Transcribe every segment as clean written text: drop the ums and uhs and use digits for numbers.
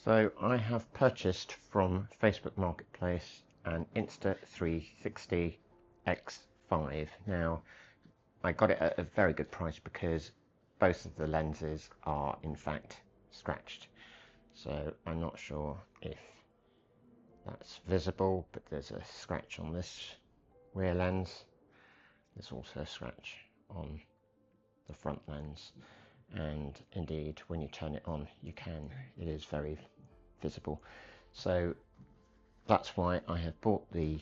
So I have purchased from Facebook Marketplace an Insta360 X5. Now, I got it at a very good price because both of the lenses are in fact scratched. So I'm not sure if that's visible, but there's a scratch on this rear lens. There's also a scratch on the front lens. And indeed, when you turn it on, it is very visible. So that's why I have bought the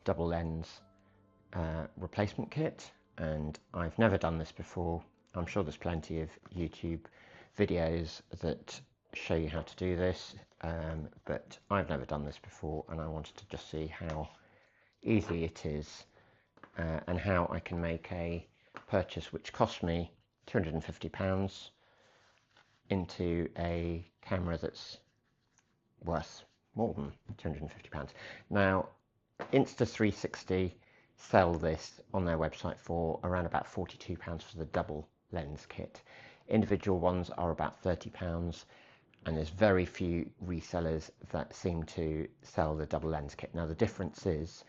double lens replacement kit, and I've never done this before. I'm sure there's plenty of YouTube videos that show you how to do this, but I've never done this before, and I wanted to just see how easy it is and how I can make a purchase which cost me £250 into a camera that's worth more than £250. Now, Insta360 sell this on their website for around about £42 for the double lens kit. Individual ones are about £30, and there's very few resellers that seem to sell the double lens kit. Now, the difference is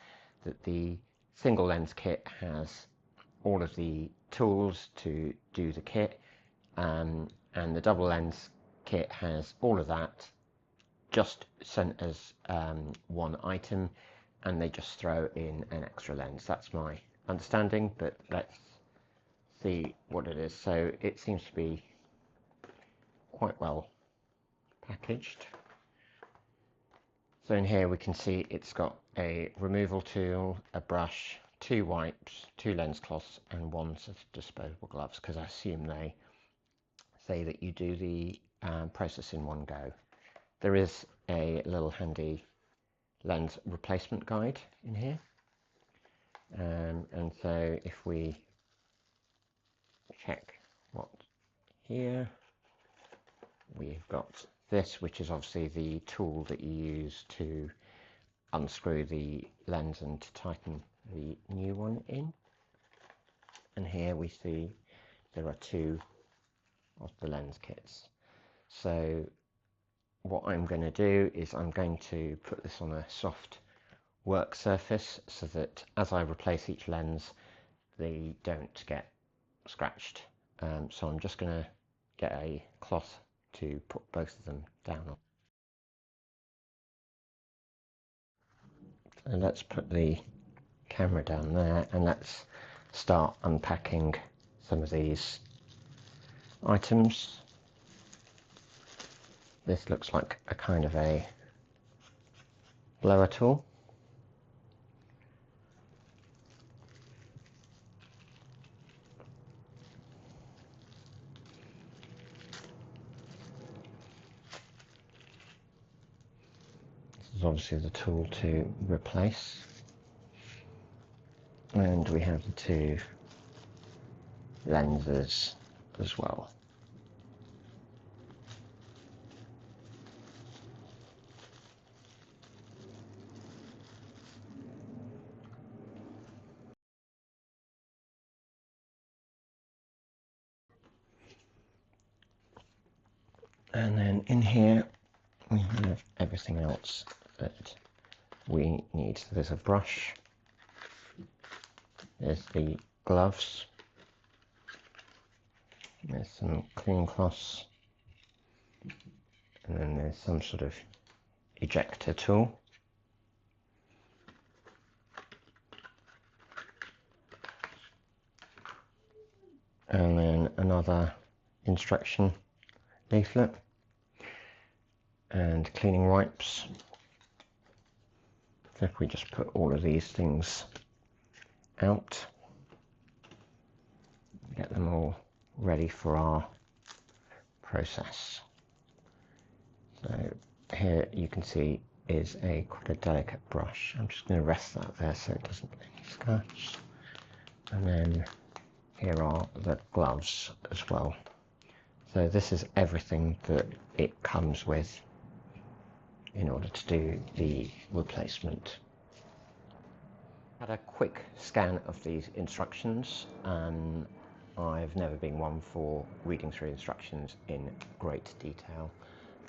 that the single lens kit has all of the tools to do the kit, and the double lens kit has all of that just sent as one item, and they just throw in an extra lens. That's my understanding, but let's see what it is. So it seems to be quite well packaged. So in here we can see it's got a removal tool, a brush, 2 wipes, 2 lens cloths, and 1 set of disposable gloves, because I assume they say that you do the process in one go. There is a little handy lens replacement guide in here, and so if we check what here, we've got this, which is obviously the tool that you use to unscrew the lens and to tighten the new one in. And here we see there are 2 of the lens kits. So what I'm going to do is I'm going to put this on a soft work surface so that as I replace each lens, they don't get scratched. So I'm just going to get a cloth to put both of them down on. So let's put the camera down there, and let's start unpacking some of these items. This looks like a kind of a blower tool. This is obviously the tool to replace. And we have the 2 lenses as well. And then in here we have everything else that we need. So there's a brush, there's the gloves, there's some clean cloths, and then there's some sort of ejector tool. And then another instruction leaflet and cleaning wipes. So if we just put all of these things out, get them all ready for our process. So here you can see is quite a delicate brush. I'm just going to rest that there so it doesn't get any scratch. And then here are the gloves as well. So this is everything that it comes with in order to do the replacement. Had a quick scan of these instructions. I've never been one for reading through instructions in great detail.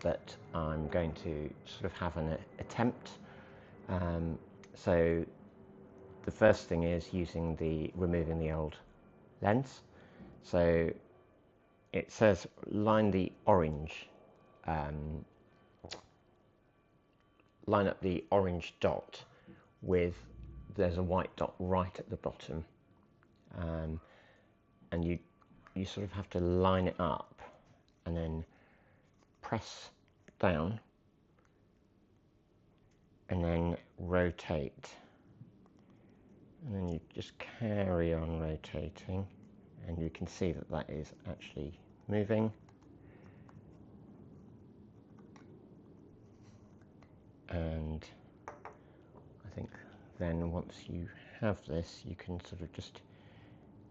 that I'm going to sort of have an attempt. So the first thing is removing the old lens. So it says line up the orange dot with, there's a white dot right at the bottom, and you sort of have to line it up and then press down and then rotate, and then you just carry on rotating, and you can see that that is actually moving. And I think then once you have this, you can sort of just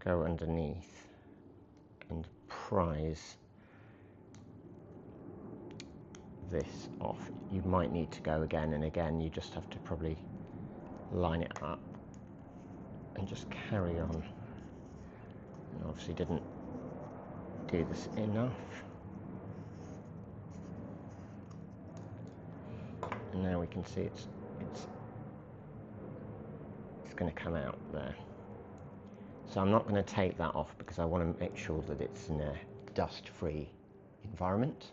go underneath and prise this off. You might need to go again and again. You just have to probably line it up and just carry on. And obviously didn't do this enough. And now we can see it's going to come out there. So I'm not going to take that off because I want to make sure that it's in a dust-free environment.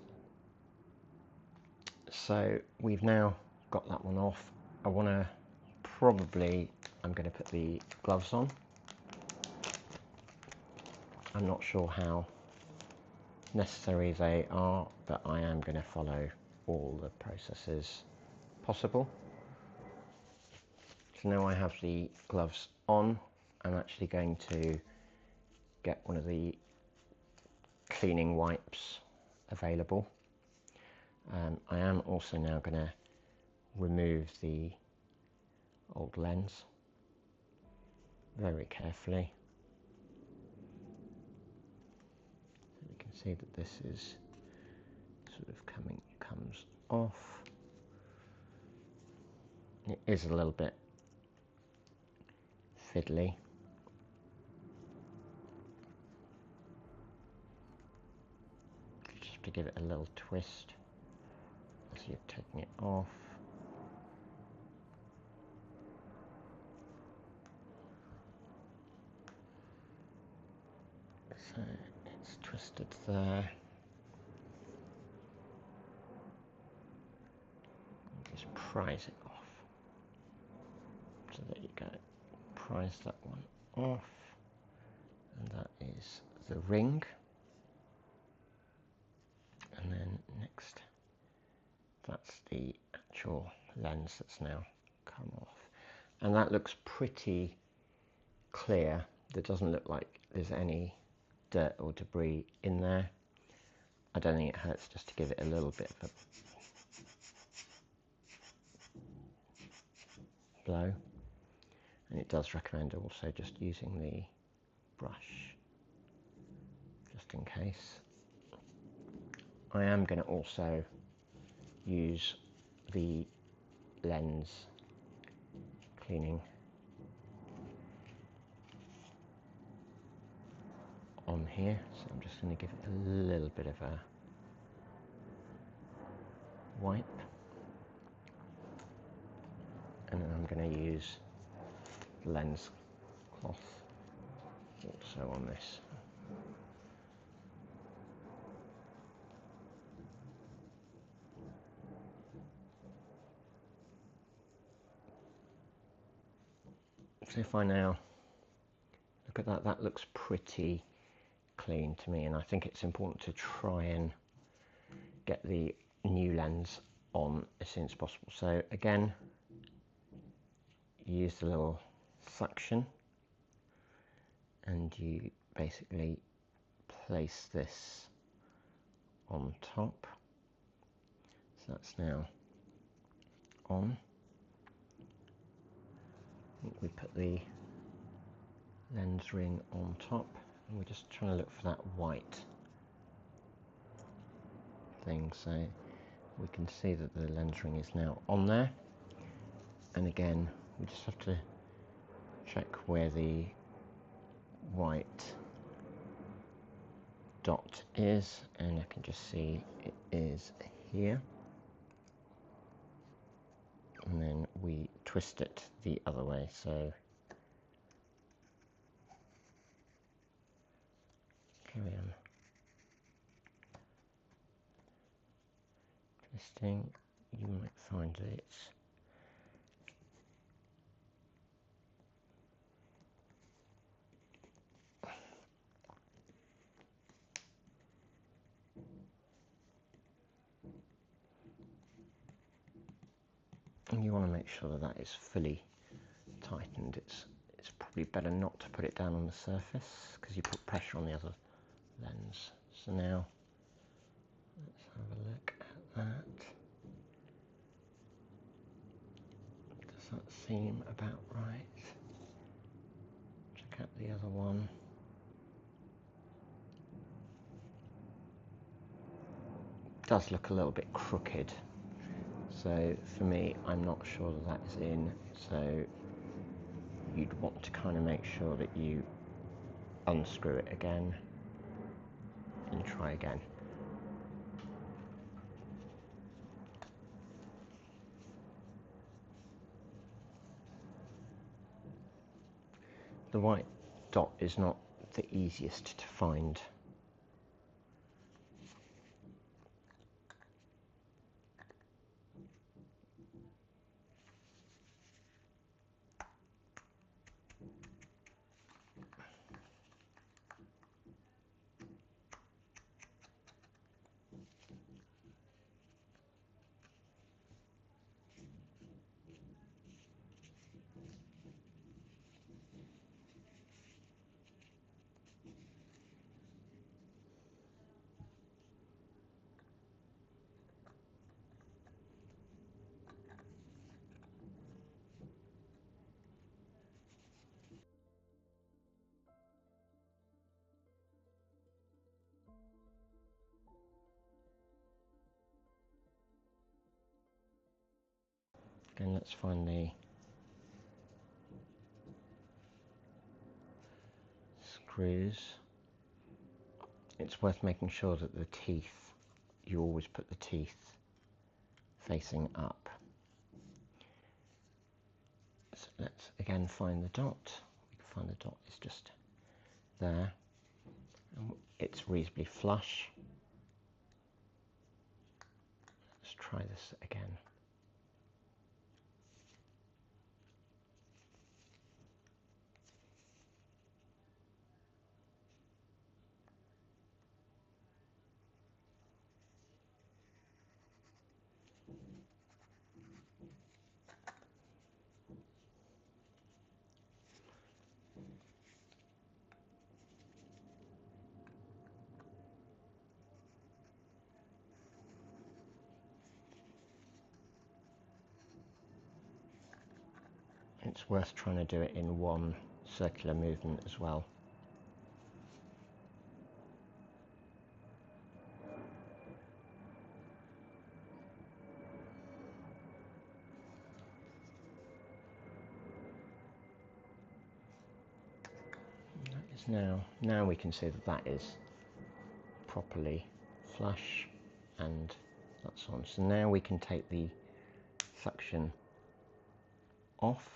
So we've now got that one off. I'm going to put the gloves on. I'm not sure how necessary they are, but I am going to follow all the processes possible. So now I have the gloves on. I'm actually going to get one of the cleaning wipes available. I am also now going to remove the old lens very carefully. So you can see that this is sort of comes off. It is a little bit fiddly. Just have to give it a little twist as you're taking it off. So it's twisted there. Just prise it off. So there you go. Prise that one off. And that is the ring. And then next, that's the actual lens that's now come off. And that looks pretty clear. There doesn't look like there's any dirt or debris in there. I don't think it hurts just to give it a little bit of a blow. And it does recommend also just using the brush, just in case. I am going to also use the lens cleaning on here, so I'm just going to give it a little bit of a wipe, and then I'm going to use the lens cloth also on this. So if I now look at that, that looks pretty clean to me, and I think it's important to try and get the new lens on as soon as possible. So again, you use the little suction and you basically place this on top. So that's now on. We put the lens ring on top, and we're just trying to look for that white thing, so we can see that the lens ring is now on there. And again, we just have to check where the white dot is, and I can just see it is here, and then we twist it the other way. So carry on twisting. You might find that it's and you want to make sure that that is fully tightened. It's probably better not to put it down on the surface because you put pressure on the other lens. So now let's have a look at that. Does that seem about right? Check out the other one. It does look a little bit crooked. So for me, I'm not sure that that is in. So you'd want to kind of make sure that you unscrew it again and try again. The white dot is not the easiest to find. Again, let's find the screws. It's worth making sure that the teeth, you always put the teeth facing up. So let's again find the dot. We can find the dot is just there. And it's reasonably flush. Let's try this again. It's worth trying to do it in one circular movement as well. That is now we can see that that is properly flush and that's on. So now we can take the suction off.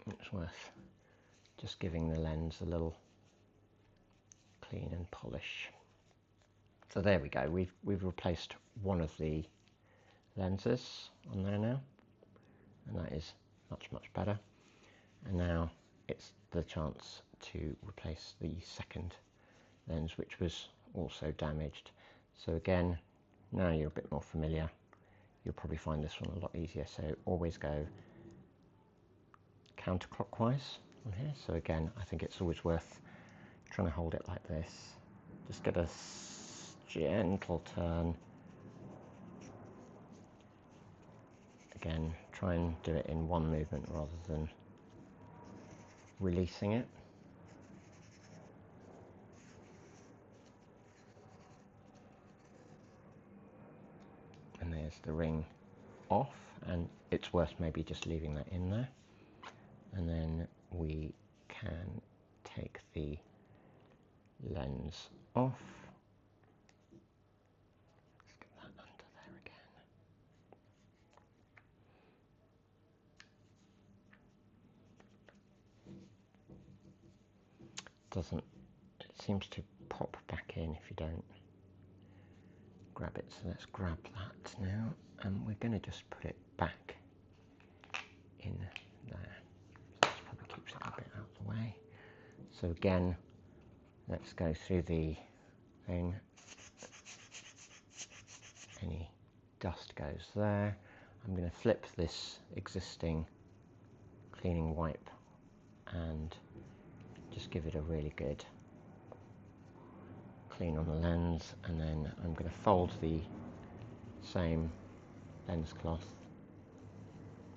It's worth just giving the lens a little clean and polish. So there we go, we've replaced one of the lenses on there now, and that is much better. And now it's the chance to replace the second lens, which was also damaged. So again, now you're a bit more familiar, you'll probably find this one a lot easier. So always go counterclockwise on here. So again, I think it's always worth trying to hold it like this. Just get a gentle turn. Again, try and do it in one movement rather than releasing it. And there's the ring off, and it's worth maybe just leaving that in there. And then we can take the lens off. Let's get that under there again. It seems to pop back in if you don't grab it. So let's grab that now, and we're going to just put it back in there. So this probably keeps it a bit out of the way. So again, let's go through the thing. Any dust goes there. I'm going to flip this existing cleaning wipe and just give it a really good clean on the lens, and then I'm going to fold the same lens cloth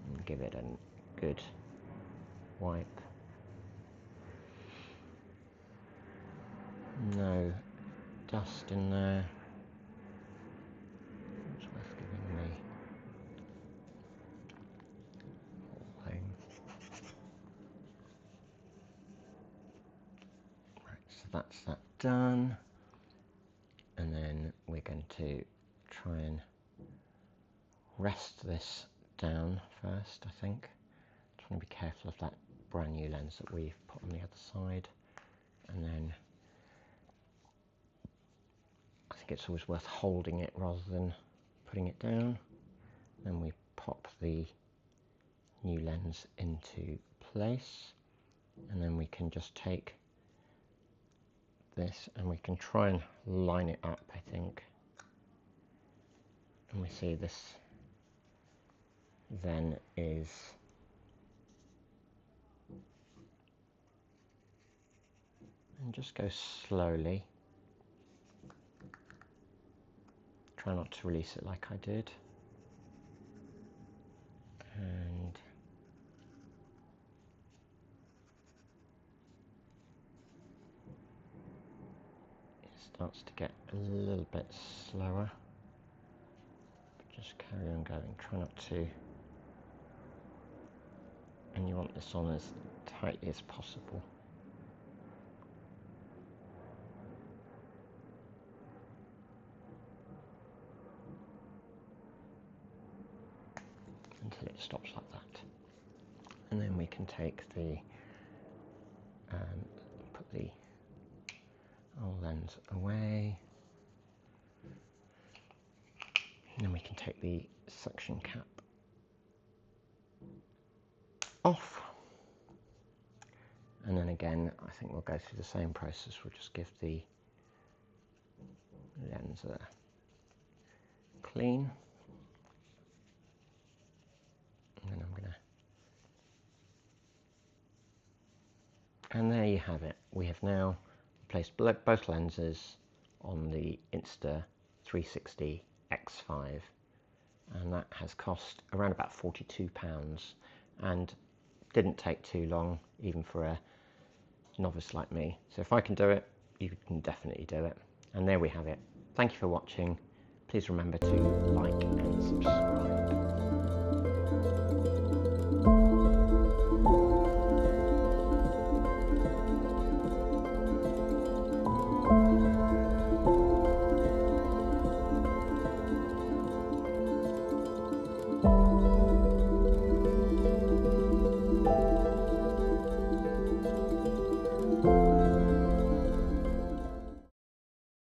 and give it a good wipe. No dust in there. It's worth giving the whole thing. Right, so that's that done. And then we're going to try and rest this down first, I think. Just want to be careful of that brand new lens that we've put on the other side. And then I think it's always worth holding it rather than putting it down. Then we pop the new lens into place, and then we can just take this and we can try and line it up, I think. And we see this then is and just go slowly. Try not to release it like I did. And it starts to get a little bit slower. But just carry on going. Try not to. And you want this on as tightly as possible. Until it stops like that. And then we can take the put the old lens away, and then we can take the suction cap off, and then again I think we'll go through the same process. We'll just give the lens a clean, and then and there you have it. We have now placed both lenses on the Insta360 X5, and that has cost around about £42 and didn't take too long, even for a novice like me. So if I can do it, you can definitely do it. And there we have it. Thank you for watching. Please remember to like and subscribe.